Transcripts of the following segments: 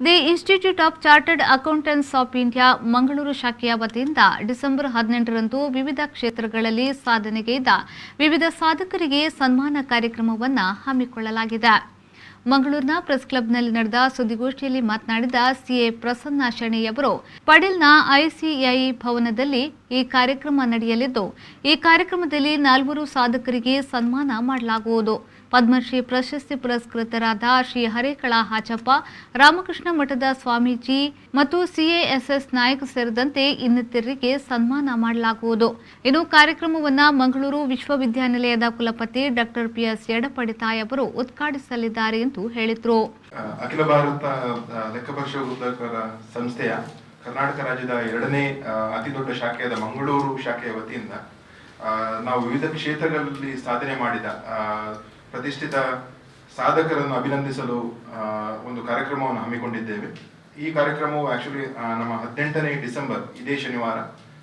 The institute of chartered accountants of India Mangaluru ಶಾಖೆಯ ವತಿಯಿಂದ December 18ರಂದು ವಿವಿಧ ಕ್ಷೇತ್ರಗಳಲ್ಲಿ ಸಾಧನೆಗೈದ ವಿವಿಧ ಸಾಧಕರಿಗೆ ಸನ್ಮಾನ ಕಾರ್ಯಕ್ರಮವನ್ನು ಹಮ್ಮಿಕೊಳ್ಳಲಾಗಿದೆ. ಮಂಗಳೂರಿನ ಪ್ರೆಸ್ ಕ್ಲಬ್ನಲ್ಲಿ ನಡೆದ ಸುದ್ದಿಗೋಷ್ಠಿಯಲ್ಲಿ ಮಾತನಾಡಿದ ಸಿಎ ಪ್ರಸನ್ನ ಶೆಣೆಯವರು ಪಡೇಲ್ನ ಐಸಿಐ ಭವನದಲ್ಲಿ ಈ ಕಾರ್ಯಕ್ರಮ ನಡೆಯಲಿದ್ದು, ಈ ಕಾರ್ಯಕ್ರಮದಲ್ಲಿ 4 ಸಾಧಕರಿಗೆ ಸನ್ಮಾನ ಮಾಡಲಾಗುವುದು. ಪದ್ಮಶ್ರೀ ಪ್ರಶಸ್ತಿ ಪುರಸ್ಕೃತರಾದ ಶ್ರೀ ಹರೇಕಳ ಹಾಜಪ್ಪ, ರಾಮಕೃಷ್ಣ ಮಠದ ಸ್ವಾಮೀಜಿ ಮತ್ತು ಸಿಎಎಸ್ಎಸ್ ನಾಯಕ್ ಸೇರಿದಂತೆ ಇನ್ನಿತರರಿಗೆ ಸನ್ಮಾನ ಮಾಡಲಾಗುವುದು. ಇನ್ನು ಕಾರ್ಯಕ್ರಮವನ್ನು ಮಂಗಳೂರು ವಿಶ್ವವಿದ್ಯಾನಿಲಯದ ಕುಲಪತಿ ಡಾಕ್ಟರ್ ಪಿಎಸ್ ಯಡಪಡಿತಾಯ್ ಅವರು ಉದ್ಘಾಟಿಸಲಿದ್ದಾರೆ ಎಂದು ಹೇಳಿದರು. ಅಖಿಲ ಭಾರತ ಲೆಕ್ಕಪರಿಶೋಧಕರ ಸಂಸ್ಥೆಯ ಕರ್ನಾಟಕ ರಾಜ್ಯದ 2ನೇ ಅತಿದೊಡ್ಡ ಶಾಖೆಯಾದ ಮಂಗಳೂರು ಶಾಖೆಯ ವತಿಯಿಂದ ನಾವು ವಿವಿಧ ಕ್ಷೇತ್ರಗಳಲ್ಲಿ ಸಾಧನೆ ಮಾಡಿದ ಪ್ರತಿಷ್ಠಿತ ಸಾಧಕರನ್ನು ಅಭಿನಂದಿಸಲು ಒಂದು ಕಾರ್ಯಕ್ರಮವನ್ನು ಹಮ್ಮಿಕೊಂಡಿದ್ದೇವೆ. ಈ ಕಾರ್ಯಕ್ರಮವು ಆಕ್ಚುಲಿ ನಮ್ಮ 18ನೇ ಡಿಸೆಂಬರ್ ಇದೇ ಶನಿವಾರ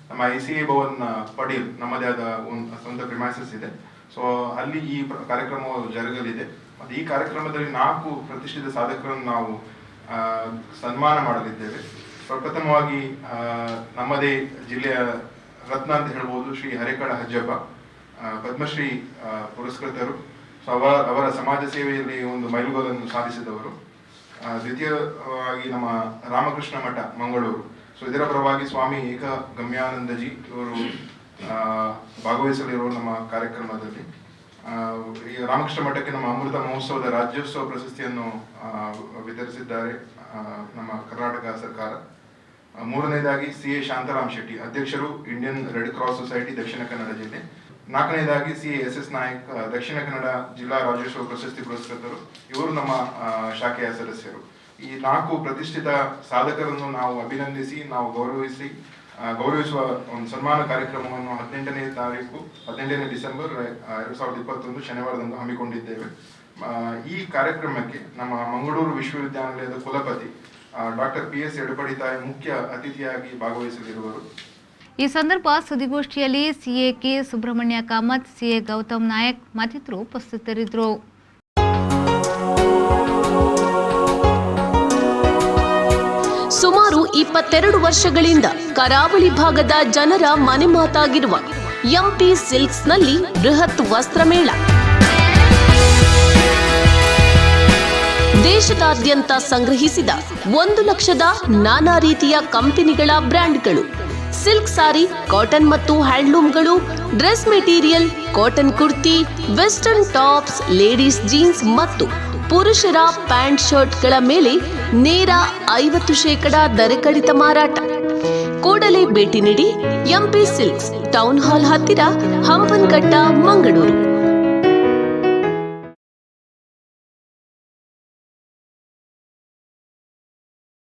ನಮ್ಮ ಐಸಿಐ ಭವನ್ ಪಡೇಲ್ ನಮ್ಮದೇ ಆದ ಒಂದು ಸ್ವಂತ ಪ್ರಿಮೈಸಸ್ ಇದೆ. ಸೊ ಅಲ್ಲಿ ಈ ಕಾರ್ಯಕ್ರಮವು ಜರುಗಲಿದೆ. ಮತ್ತು ಈ ಕಾರ್ಯಕ್ರಮದಲ್ಲಿ 4 ಪ್ರತಿಷ್ಠಿತ ಸಾಧಕರನ್ನು ನಾವು ಸನ್ಮಾನ ಮಾಡಲಿದ್ದೇವೆ. ಪ್ರಪ್ರಥಮವಾಗಿ ನಮ್ಮದೇ ಜಿಲ್ಲೆಯ ರತ್ನ ಅಂತ ಹೇಳ್ಬೋದು, ಶ್ರೀ ಹರೇಕಳ ಹಜ್ಜಪ್ಪ, ಪದ್ಮಶ್ರೀ ಪುರಸ್ಕೃತರು. ಸೊ ಅವರ ಸಮಾಜ ಸೇವೆಯಲ್ಲಿ ಒಂದು ಮೈಲುಗಲ್ಲನ್ನು ಸಾಧಿಸಿದವರು. ದ್ವಿತೀಯವಾಗಿ ನಮ್ಮ ರಾಮಕೃಷ್ಣ ಮಠ ಮಂಗಳೂರು. ಸೊ ಇದರ ಪರವಾಗಿ ಸ್ವಾಮಿ ಏಕಗಮ್ಯಾನಂದಜಿ ಇವರು ಭಾಗವಹಿಸಲಿರುವ ನಮ್ಮ ಕಾರ್ಯಕ್ರಮದಲ್ಲಿ. ಈ ರಾಮಕೃಷ್ಣ ಮಠಕ್ಕೆ ನಮ್ಮ ಅಮೃತ ಮಹೋತ್ಸವದ ರಾಜ್ಯೋತ್ಸವ ಪ್ರಶಸ್ತಿಯನ್ನು ವಿತರಿಸಿದ್ದಾರೆ ನಮ್ಮ ಕರ್ನಾಟಕ ಸರ್ಕಾರ. 3ನೇದಾಗಿ ಸಿಎ ಶಾಂತರಾಮ್ ಶೆಟ್ಟಿ, ಅಧ್ಯಕ್ಷರು Indian red cross society Dakshina Kannada ಜಿಲ್ಲೆ. 4ನೇದಾಗಿ ಸಿಎಎಸ್ಎಸ್ ನಾಯಕ್, ದಕ್ಷಿಣ ಕನ್ನಡ ಜಿಲ್ಲಾ ರಾಜ್ಯೋತ್ಸವ ಪ್ರಶಸ್ತಿ ಪುರಸ್ಕೃತರು. ಇವರು ನಮ್ಮ ಶಾಖೆಯ ಸದಸ್ಯರು. ಈ 4 ಪ್ರತಿಷ್ಠಿತ ಸಾಧಕರನ್ನು ನಾವು ಅಭಿನಂದಿಸಿ ನಾವು ಗೌರವಿಸುವ ಒಂದು ಸನ್ಮಾನ ಕಾರ್ಯಕ್ರಮವನ್ನು 18ನೇ ಡಿಸೆಂಬರ್ 2021 ಶನಿವಾರದಂದು ಹಮ್ಮಿಕೊಂಡಿದ್ದೇವೆ. ಈ ಕಾರ್ಯಕ್ರಮಕ್ಕೆ ನಮ್ಮ ಮಂಗಳೂರು ವಿಶ್ವವಿದ್ಯಾನಿಲಯದ ಕುಲಪತಿ ಡಾಕ್ಟರ್ ಪಿಎಸ್ ಯಡಪಡಿತಾಯ್ ಮುಖ್ಯ ಅತಿಥಿಯಾಗಿ ಭಾಗವಹಿಸಲಿರುವರು. ಈ ಸಂದರ್ಭ ಸುದ್ದಿಗೋಷ್ಠಿಯಲ್ಲಿ CA K Subrahmanya Kamath, CA Gautam Nayak ಮತ್ತಿತರರು ಉಪಸ್ಥಿತರಿದ್ದರು. ಸುಮಾರು 22 ವರ್ಷಗಳಿಂದ ಕರಾವಳಿ ಭಾಗದ ಜನರ ಮನೆ ಮಾತಾಗಿರುವ ಎಂಪಿ ಸಿಲ್ಕ್ಸ್ನಲ್ಲಿ ಬೃಹತ್ ವಸ್ತ್ರಮೇಳ. ದೇಶದಾದ್ಯಂತ ಸಂಗ್ರಹಿಸಿದ 1 ಲಕ್ಷದ ನಾನಾ ರೀತಿಯ ಕಂಪನಿಗಳ ಬ್ರ್ಯಾಂಡ್ಗಳು, ಸಿಲ್ಕ್ ಸಾರಿ, ಕಾಟನ್ ಮತ್ತು ಹ್ಯಾಂಡ್ಲೂಮ್ಗಳು, dress material, cotton kurti, western tops, ladies jeans ಮತ್ತು ಪುರುಷರ ಪ್ಯಾಂಟ್ ಶರ್ಟ್ಗಳ ಮೇಲೆ ನೇರ 50% ದರ ಕಡಿತ ಮಾರಾಟ. ಕೂಡಲೇ ಭೇಟಿ ನೀಡಿ ಎಂಪಿ ಸಿಲ್ಕ್ಸ್, ಟೌನ್ ಹಾಲ್ ಹತ್ತಿರ, ಹಂಪನಕಟ್ಟ, ಮಂಗಳೂರು.